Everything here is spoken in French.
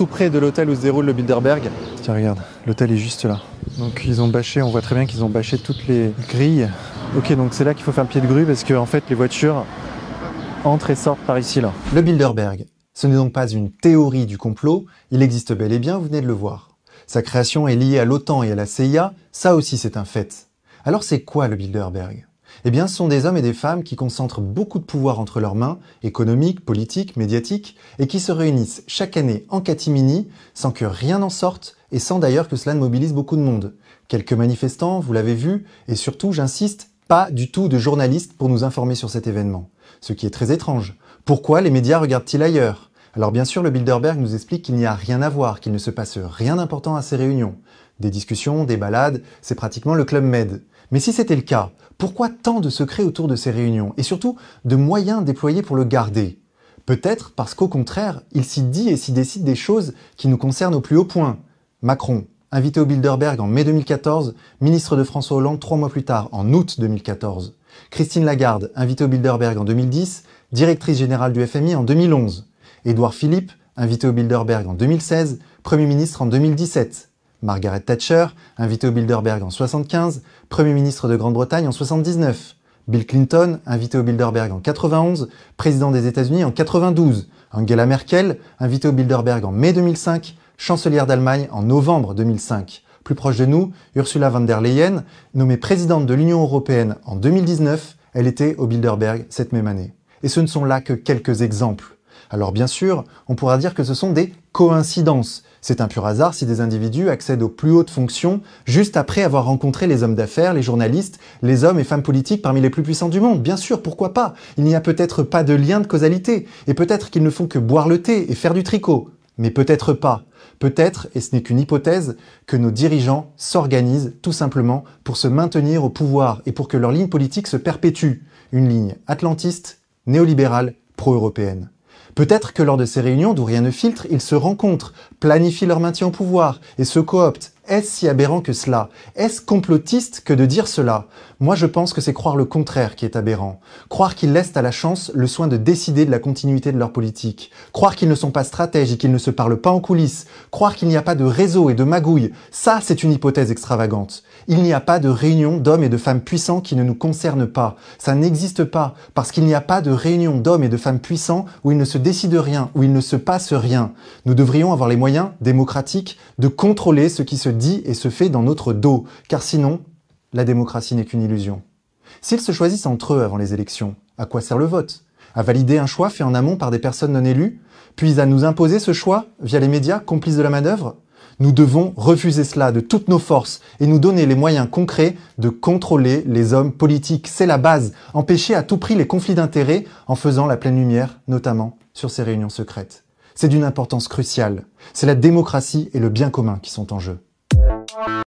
tout près de l'hôtel où se déroule le Bilderberg. Tiens, regarde, l'hôtel est juste là. Donc ils ont bâché, on voit très bien qu'ils ont bâché toutes les grilles. Ok, donc c'est là qu'il faut faire le pied de grue parce que en fait les voitures entrent et sortent par ici là. Le Bilderberg, ce n'est donc pas une théorie du complot, il existe bel et bien, vous venez de le voir. Sa création est liée à l'OTAN et à la CIA, ça aussi c'est un fait. Alors c'est quoi le Bilderberg ? Eh bien, ce sont des hommes et des femmes qui concentrent beaucoup de pouvoir entre leurs mains, économiques, politiques, médiatiques, et qui se réunissent chaque année en catimini, sans que rien n'en sorte, et sans d'ailleurs que cela ne mobilise beaucoup de monde. Quelques manifestants, vous l'avez vu, et surtout, j'insiste, pas du tout de journalistes pour nous informer sur cet événement. Ce qui est très étrange. Pourquoi les médias regardent-ils ailleurs ? Alors bien sûr, le Bilderberg nous explique qu'il n'y a rien à voir, qu'il ne se passe rien d'important à ces réunions. Des discussions, des balades, c'est pratiquement le Club Med. Mais si c'était le cas, pourquoi tant de secrets autour de ces réunions et surtout de moyens déployés pour le garder? Peut-être parce qu'au contraire, il s'y dit et s'y décide des choses qui nous concernent au plus haut point. Macron, invité au Bilderberg en mai 2014, ministre de François Hollande 3 mois plus tard, en août 2014. Christine Lagarde, invitée au Bilderberg en 2010, directrice générale du FMI en 2011. Édouard Philippe, invité au Bilderberg en 2016, Premier ministre en 2017. Margaret Thatcher, invitée au Bilderberg en 1975, Premier ministre de Grande-Bretagne en 1979. Bill Clinton, invité au Bilderberg en 1991, président des États-Unis en 1992. Angela Merkel, invitée au Bilderberg en mai 2005, chancelière d'Allemagne en novembre 2005. Plus proche de nous, Ursula von der Leyen, nommée présidente de l'Union européenne en 2019, elle était au Bilderberg cette même année. Et ce ne sont là que quelques exemples. Alors bien sûr, on pourra dire que ce sont des coïncidences. C'est un pur hasard si des individus accèdent aux plus hautes fonctions juste après avoir rencontré les hommes d'affaires, les journalistes, les hommes et femmes politiques parmi les plus puissants du monde. Bien sûr, pourquoi pas? Il n'y a peut-être pas de lien de causalité, et peut-être qu'ils ne font que boire le thé et faire du tricot. Mais peut-être pas. Peut-être, et ce n'est qu'une hypothèse, que nos dirigeants s'organisent tout simplement pour se maintenir au pouvoir et pour que leur ligne politique se perpétue. Une ligne atlantiste, néolibérale, pro-européenne. Peut-être que lors de ces réunions d'où rien ne filtre, ils se rencontrent, planifient leur maintien au pouvoir et se cooptent. Est-ce si aberrant que cela? Est-ce complotiste que de dire cela? Moi je pense que c'est croire le contraire qui est aberrant. Croire qu'ils laissent à la chance le soin de décider de la continuité de leur politique. Croire qu'ils ne sont pas stratèges et qu'ils ne se parlent pas en coulisses. Croire qu'il n'y a pas de réseau et de magouille. Ça c'est une hypothèse extravagante. Il n'y a pas de réunion d'hommes et de femmes puissants qui ne nous concernent pas. Ça n'existe pas parce qu'il n'y a pas de réunion d'hommes et de femmes puissants où il ne se décide rien, où il ne se passe rien. Nous devrions avoir les moyens démocratiques de contrôler ce qui se dit et se fait dans notre dos, car sinon, la démocratie n'est qu'une illusion. S'ils se choisissent entre eux avant les élections, à quoi sert le vote? À valider un choix fait en amont par des personnes non élues, puis à nous imposer ce choix via les médias complices de la manœuvre? Nous devons refuser cela de toutes nos forces et nous donner les moyens concrets de contrôler les hommes politiques. C'est la base, empêcher à tout prix les conflits d'intérêts en faisant la pleine lumière, notamment sur ces réunions secrètes. C'est d'une importance cruciale. C'est la démocratie et le bien commun qui sont en jeu.